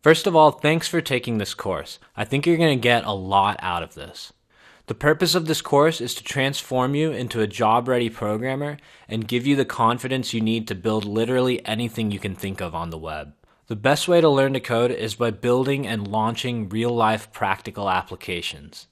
First of all, thanks for taking this course. I think you're going to get a lot out of this. The purpose of this course is to transform you into a job-ready programmer and give you the confidence you need to build literally anything you can think of on the web. The best way to learn to code is by building and launching real-life practical applications.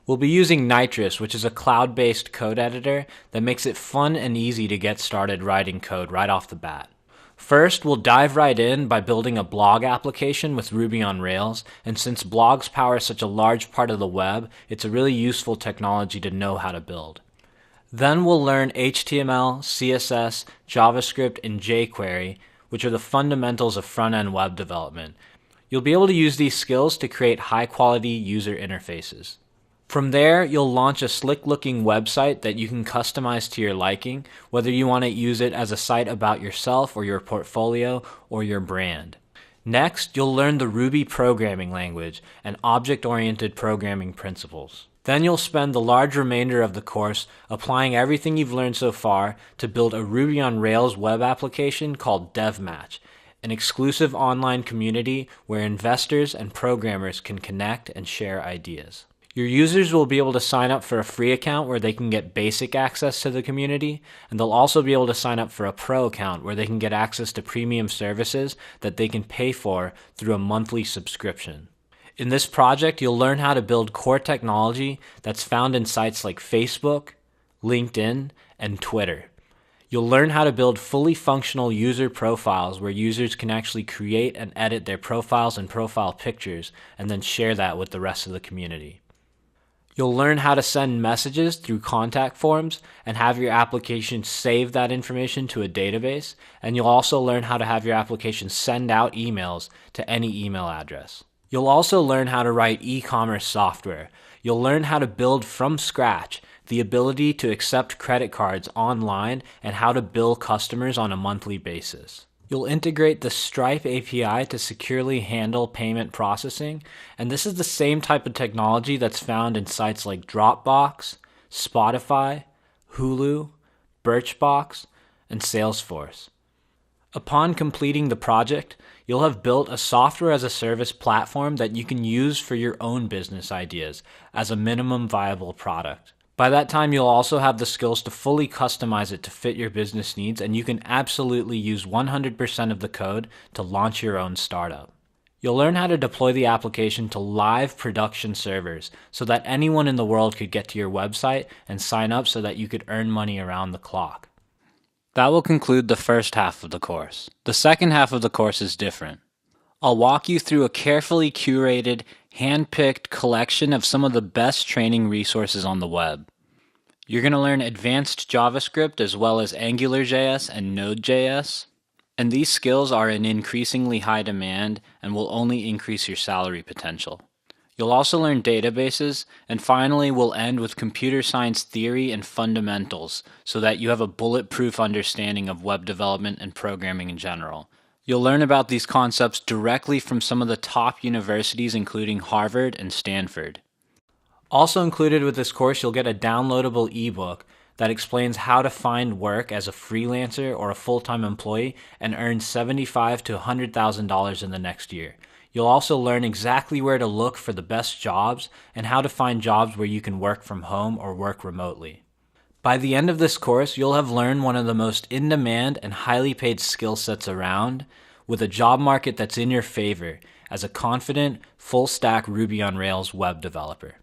We'll be using Nitrous, which is a cloud-based code editor that makes it fun and easy to get started writing code right off the bat. First, we'll dive right in by building a blog application with Ruby on Rails, and since blogs power such a large part of the web, it's a really useful technology to know how to build. Then we'll learn HTML, CSS, JavaScript, and jQuery, which are the fundamentals of front-end web development. You'll be able to use these skills to create high-quality user interfaces. From there, you'll launch a slick-looking website that you can customize to your liking, whether you want to use it as a site about yourself or your portfolio or your brand. Next, you'll learn the Ruby programming language and object-oriented programming principles. Then you'll spend the large remainder of the course applying everything you've learned so far to build a Ruby on Rails web application called DevMatch, an exclusive online community where investors and programmers can connect and share ideas. Your users will be able to sign up for a free account where they can get basic access to the community, and they'll also be able to sign up for a pro account where they can get access to premium services that they can pay for through a monthly subscription. In this project, you'll learn how to build core technology that's found in sites like Facebook, LinkedIn, and Twitter. You'll learn how to build fully functional user profiles where users can actually create and edit their profiles and profile pictures and then share that with the rest of the community. You'll learn how to send messages through contact forms and have your application save that information to a database, and you'll also learn how to have your application send out emails to any email address. You'll also learn how to write e-commerce software. You'll learn how to build from scratch, the ability to accept credit cards online, and how to bill customers on a monthly basis. You'll integrate the Stripe API to securely handle payment processing, and this is the same type of technology that's found in sites like Dropbox, Spotify, Hulu, Birchbox, and Salesforce. Upon completing the project, you'll have built a software-as-a-service platform that you can use for your own business ideas as a minimum viable product. By that time, you'll also have the skills to fully customize it to fit your business needs, and you can absolutely use 100% of the code to launch your own startup. You'll learn how to deploy the application to live production servers so that anyone in the world could get to your website and sign up so that you could earn money around the clock. That will conclude the first half of the course. The second half of the course is different. I'll walk you through a carefully curated, hand-picked collection of some of the best training resources on the web. You're going to learn advanced JavaScript as well as AngularJS and Node.js, and these skills are in increasingly high demand and will only increase your salary potential. You'll also learn databases, and finally we'll end with computer science theory and fundamentals so that you have a bulletproof understanding of web development and programming in general. You'll learn about these concepts directly from some of the top universities including Harvard and Stanford. Also included with this course, you'll get a downloadable ebook that explains how to find work as a freelancer or a full-time employee and earn $75,000 to $100,000 in the next year. You'll also learn exactly where to look for the best jobs and how to find jobs where you can work from home or work remotely. By the end of this course, you'll have learned one of the most in-demand and highly paid skill sets around, with a job market that's in your favor as a confident, full-stack Ruby on Rails web developer.